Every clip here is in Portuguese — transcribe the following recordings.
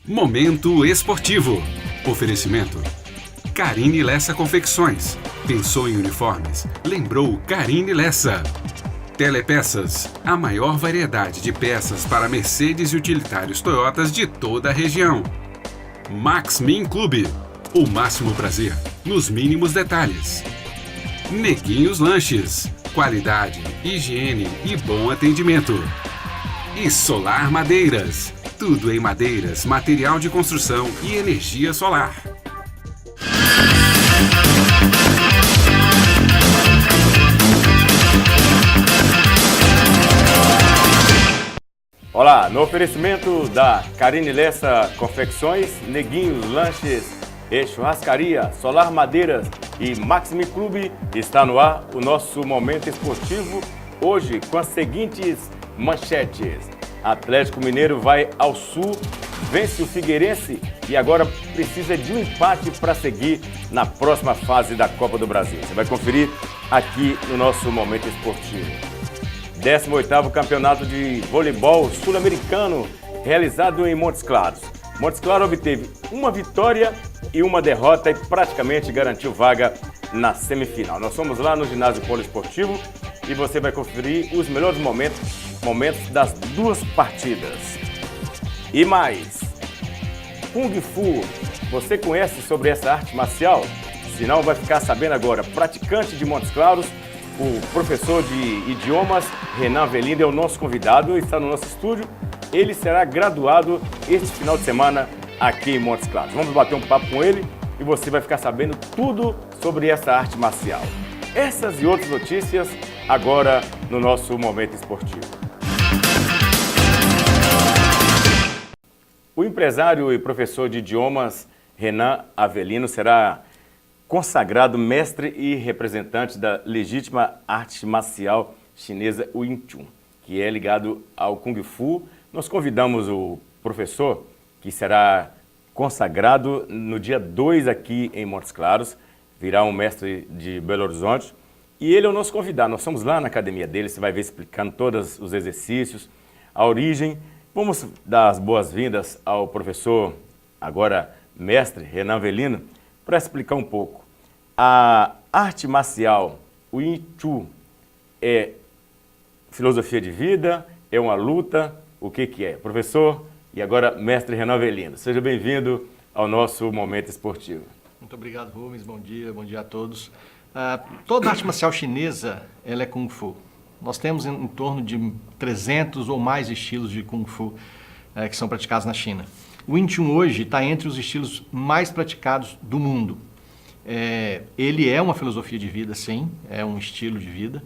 Momento esportivo. Oferecimento. Carine Lessa Confecções. Pensou em uniformes? Lembrou Carine Lessa. Telepeças. A maior variedade de peças para Mercedes e utilitários Toyotas de toda a região. Max Min Clube. O máximo prazer nos mínimos detalhes. Neguinhos Lanches. Qualidade, higiene e bom atendimento. E Solar Madeiras. Tudo em madeiras, material de construção e energia solar. Olá, no oferecimento da Carine Lessa Confecções, Neguinhos Lanches e Churrascaria, Solar Madeiras e Maxime Clube, está no ar o nosso momento esportivo, hoje com as seguintes manchetes. Atlético Mineiro vai ao Sul, vence o Figueirense e agora precisa de um empate para seguir na próxima fase da Copa do Brasil. Você vai conferir aqui no nosso momento esportivo. 18º Campeonato de Voleibol Sul-Americano, realizado em Montes Claros. Montes Claros obteve uma vitória e uma derrota e praticamente garantiu vaga na semifinal. Nós somos lá no ginásio poliesportivo e você vai conferir os melhores momentos das duas partidas. E mais, Kung Fu, você conhece sobre essa arte marcial? Se não, vai ficar sabendo agora. Praticante de Montes Claros, o professor de idiomas, Renan Avelino, é o nosso convidado, está no nosso estúdio. Ele será graduado este final de semana aqui em Montes Claros. Vamos bater um papo com ele e você vai ficar sabendo tudo sobre essa arte marcial. Essas e outras notícias agora no nosso momento esportivo. O empresário e professor de idiomas Renan Avelino será consagrado mestre e representante da legítima arte marcial chinesa Wing Chun, que é ligado ao Kung Fu. Nós convidamos o professor, que será consagrado no dia 2 aqui em Montes Claros, virá um mestre de Belo Horizonte, e ele é o nosso convidado. Nós estamos lá na academia dele, você vai ver explicando todos os exercícios, a origem. Vamos dar as boas-vindas ao professor, agora mestre, Renan Avelino, para explicar um pouco. A arte marcial Wing Chun é filosofia de vida, é uma luta, o que é? Professor e agora mestre Renan Avelino, seja bem-vindo ao nosso momento esportivo. Muito obrigado, Rubens, bom dia a todos. Toda arte marcial chinesa ela é Kung Fu. Nós temos em torno de 300 ou mais estilos de Kung Fu que são praticados na China. O Wing Chun hoje está entre os estilos mais praticados do mundo. Ele é uma filosofia de vida, sim, é um estilo de vida,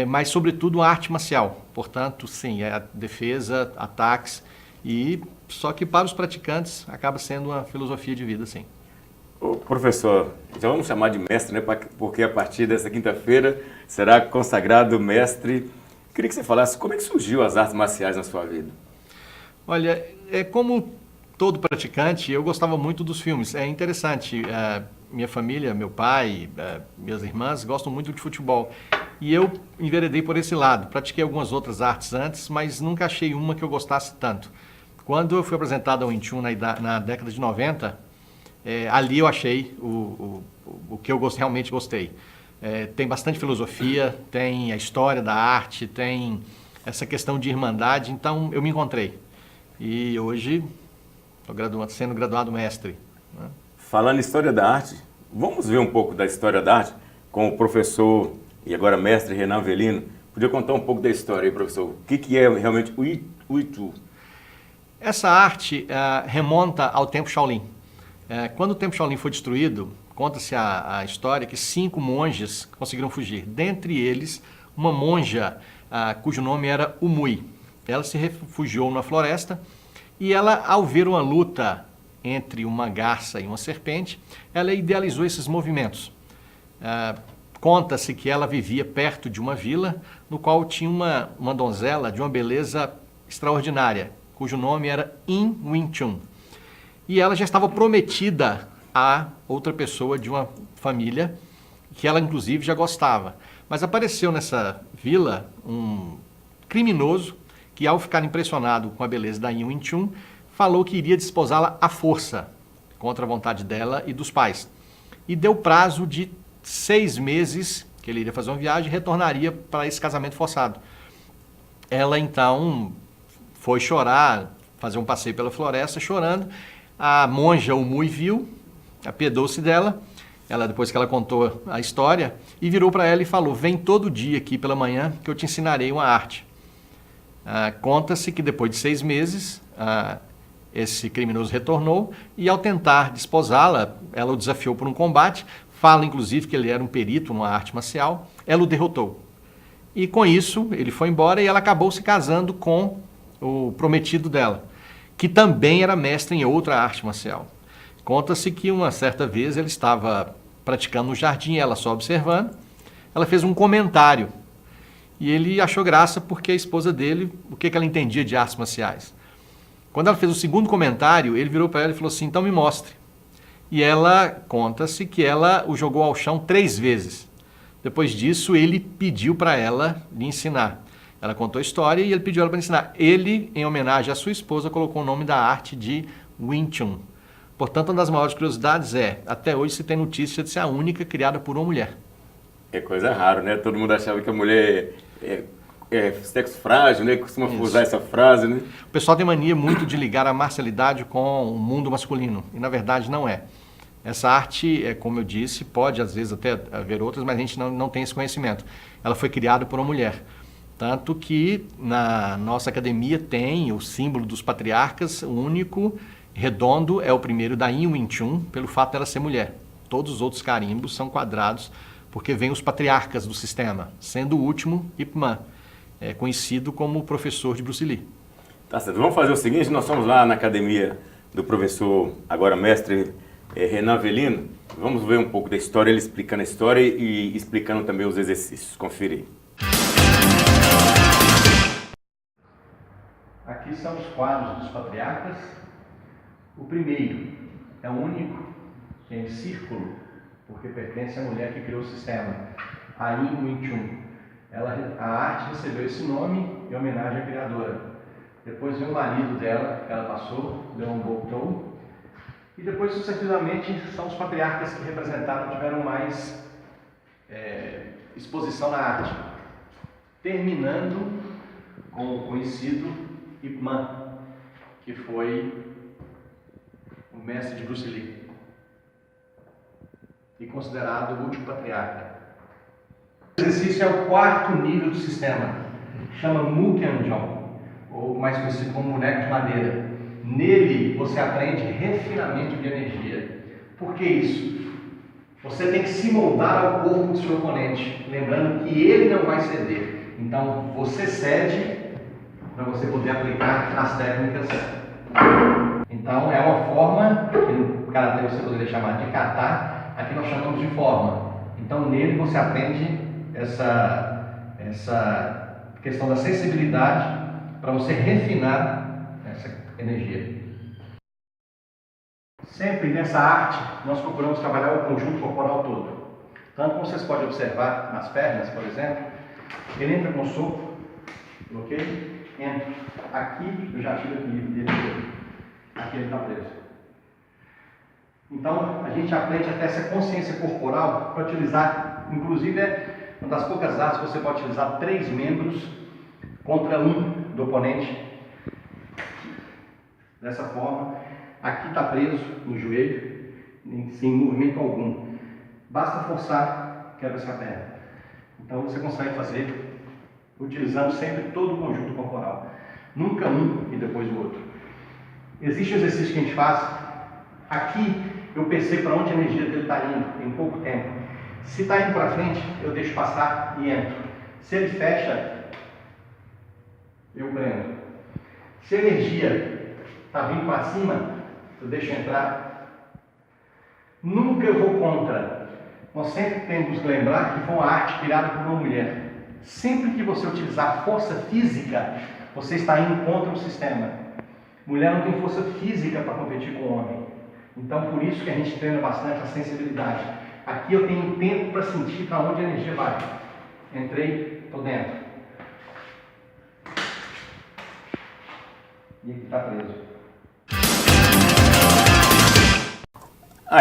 mas sobretudo uma arte marcial. Portanto, sim, é a defesa, ataques, só que para os praticantes acaba sendo uma filosofia de vida, sim. Ô, professor, já vamos chamar de mestre, né? Porque a partir dessa quinta-feira será consagrado mestre. Queria que você falasse como é que surgiu as artes marciais na sua vida. Olha, como todo praticante, eu gostava muito dos filmes. É interessante, minha família, meu pai, minhas irmãs gostam muito de futebol. E eu enveredei por esse lado. Pratiquei algumas outras artes antes, mas nunca achei uma que eu gostasse tanto. Quando eu fui apresentado ao Wing Chun na década de 90, ali eu achei o que eu realmente gostei. Tem bastante filosofia, tem a história da arte, tem essa questão de irmandade, então eu me encontrei. E hoje estou sendo graduado mestre, né? Falando em história da arte, vamos ver um pouco da história da arte com o professor e agora mestre Renan Avelino. Podia contar um pouco da história aí, professor? O que é realmente o Wing Chun? Essa arte remonta ao tempo Shaolin. Quando o templo Shaolin foi destruído, conta-se a história que 5 monges conseguiram fugir. Dentre eles, uma monja cujo nome era Umui. Ela se refugiou numa floresta e ela, ao ver uma luta entre uma garça e uma serpente, ela idealizou esses movimentos. Conta-se que ela vivia perto de uma vila no qual tinha uma donzela de uma beleza extraordinária, cujo nome era Yin Wing Chun. E ela já estava prometida a outra pessoa de uma família que ela, inclusive, já gostava. Mas apareceu nessa vila um criminoso que, ao ficar impressionado com a beleza da Yin Wing Chun, falou que iria desposá-la à força, contra a vontade dela e dos pais. E deu prazo de 6 meses, que ele iria fazer uma viagem e retornaria para esse casamento forçado. Ela então foi chorar, fazer um passeio pela floresta chorando. A monja o Mui viu, apiedou-se dela, depois que ela contou a história, e virou para ela e falou: vem todo dia aqui pela manhã que eu te ensinarei uma arte. Conta-se que depois de 6 meses, esse criminoso retornou e, ao tentar desposá-la, ela o desafiou por um combate, fala inclusive que ele era um perito numa arte marcial, ela o derrotou. E com isso ele foi embora e ela acabou se casando com o prometido dela, que também era mestre em outra arte marcial. Conta-se que uma certa vez ele estava praticando no jardim, ela só observando, ela fez um comentário e ele achou graça porque a esposa dele, o que ela entendia de artes marciais. Quando ela fez o segundo comentário, ele virou para ela e falou assim: então me mostre. E ela, conta-se que ela o jogou ao chão 3 vezes. Depois disso, ele pediu para ela lhe ensinar. Ela contou a história e ele pediu ela para ensinar. Ele, em homenagem à sua esposa, colocou o nome da arte de Wing Chun. Portanto, uma das maiores curiosidades até hoje se tem notícia de ser a única criada por uma mulher. É coisa rara, né? Todo mundo achava que a mulher é sexo frágil, né? Costuma usar essa frase, né? O pessoal tem mania muito de ligar a marcialidade com o mundo masculino, e na verdade não é. Essa arte, como eu disse, pode às vezes até haver outras, mas a gente não tem esse conhecimento. Ela foi criada por uma mulher. Tanto que na nossa academia tem o símbolo dos patriarcas, o único redondo é o primeiro da Yin Wing Chun, pelo fato dela ser mulher. Todos os outros carimbos são quadrados, porque vêm os patriarcas do sistema, sendo o último Ip Man, conhecido como professor de Bruce Lee. Tá certo, vamos fazer o seguinte, nós estamos lá na academia do professor, agora mestre, Renan Avelino. Vamos ver um pouco da história, ele explicando a história e explicando também os exercícios. Confira aí. Aqui são os quadros dos patriarcas. O primeiro é o único, que é em círculo, porque pertence à mulher que criou o sistema, a Yin Wing Chun. A arte recebeu esse nome em homenagem à criadora. Depois veio o marido dela, que ela passou, Leon Boktou. E depois, sucessivamente, são os patriarcas que representaram, tiveram mais exposição na arte. Terminando com o conhecido Ip Man, que foi o mestre de Bruce Lee e considerado o último patriarca. O exercício é o 4º nível do sistema, chama Mukhyang-jong, ou mais conhecido como boneco de madeira. Nele você aprende refinamento de energia. Por que isso? Você tem que se moldar ao corpo do seu oponente, lembrando que ele não vai ceder. Então você cede para você poder aplicar as técnicas. Então é uma forma que no karatê você poderia chamar de kata, aqui nós chamamos de forma. Então nele você aprende essa questão da sensibilidade para você refinar essa energia. Sempre nessa arte nós procuramos trabalhar o conjunto corporal todo. Tanto como vocês podem observar nas pernas, por exemplo, ele entra com o soco, ok? Entra. Aqui eu já tiro aqui, aqui ele está preso. Então a gente aprende até essa consciência corporal para utilizar, inclusive uma das poucas artes que você pode utilizar 3 membros contra um do oponente. Dessa forma, aqui está preso no joelho, sem movimento algum. Basta forçar, quebra-se a perna. Então você consegue fazer utilizando sempre todo o conjunto corporal. Nunca um e depois o outro. Existe um exercício que a gente faz. Aqui eu percebo para onde a energia dele está indo em pouco tempo. Se está indo para frente, eu deixo passar e entro. Se ele fecha, eu prendo. Se a energia está vindo para cima, eu deixo entrar. Nunca eu vou contra. Nós sempre temos que lembrar que foi uma arte criada por uma mulher. Sempre que você utilizar força física, você está indo contra o sistema. Mulher não tem força física para competir com o homem. Então, por isso que a gente treina bastante a sensibilidade. Aqui eu tenho tempo para sentir para onde a energia vai. Entrei, estou dentro. E aqui está preso.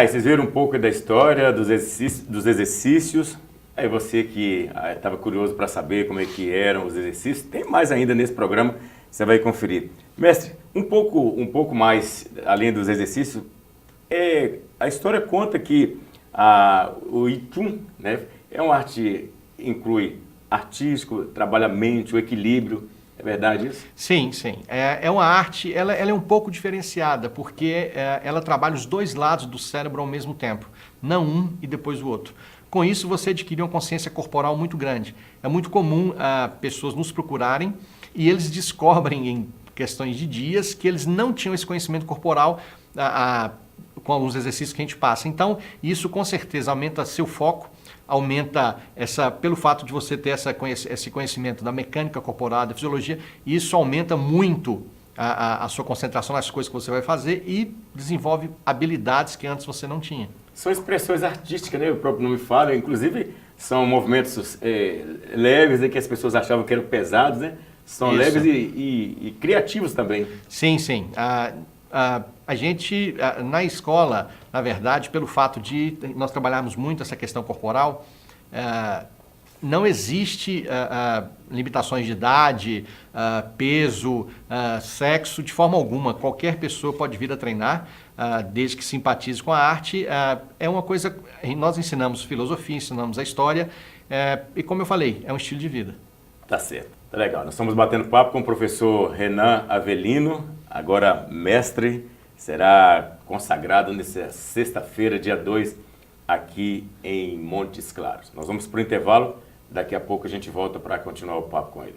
E vocês viram um pouco da história, dos exercícios. Aí você que estava curioso para saber como é que eram os exercícios, tem mais ainda nesse programa, você vai conferir. Mestre, um pouco mais além dos exercícios, a história conta que o Itum, né, é uma arte que inclui artístico, trabalha a mente, o equilíbrio. É verdade isso? Sim, sim. É uma arte, ela é um pouco diferenciada, porque ela trabalha os dois lados do cérebro ao mesmo tempo, não um e depois o outro. Com isso, você adquire uma consciência corporal muito grande. É muito comum pessoas nos procurarem e eles descobrem em questões de dias que eles não tinham esse conhecimento corporal com alguns exercícios que a gente passa. Então, isso com certeza aumenta seu foco, aumenta pelo fato de você ter esse conhecimento da mecânica corporal, da fisiologia, isso aumenta muito a sua concentração nas coisas que você vai fazer e desenvolve habilidades que antes você não tinha. São expressões artísticas, né? O próprio nome fala, inclusive são movimentos leves, que as pessoas achavam que eram pesados, né? São Isso. leves e criativos também. Sim, sim. A gente, na escola, na verdade, pelo fato de nós trabalharmos muito essa questão corporal, não existe limitações de idade, peso, sexo, de forma alguma. Qualquer pessoa pode vir a treinar, desde que simpatize com a arte. É uma coisa, nós ensinamos filosofia, ensinamos a história, e como eu falei, é um estilo de vida. Tá certo, tá legal. Nós estamos batendo papo com o professor Renan Avelino, agora mestre, será consagrado nessa sexta-feira, dia 2, aqui em Montes Claros. Nós vamos para o intervalo, daqui a pouco a gente volta para continuar o papo com ele.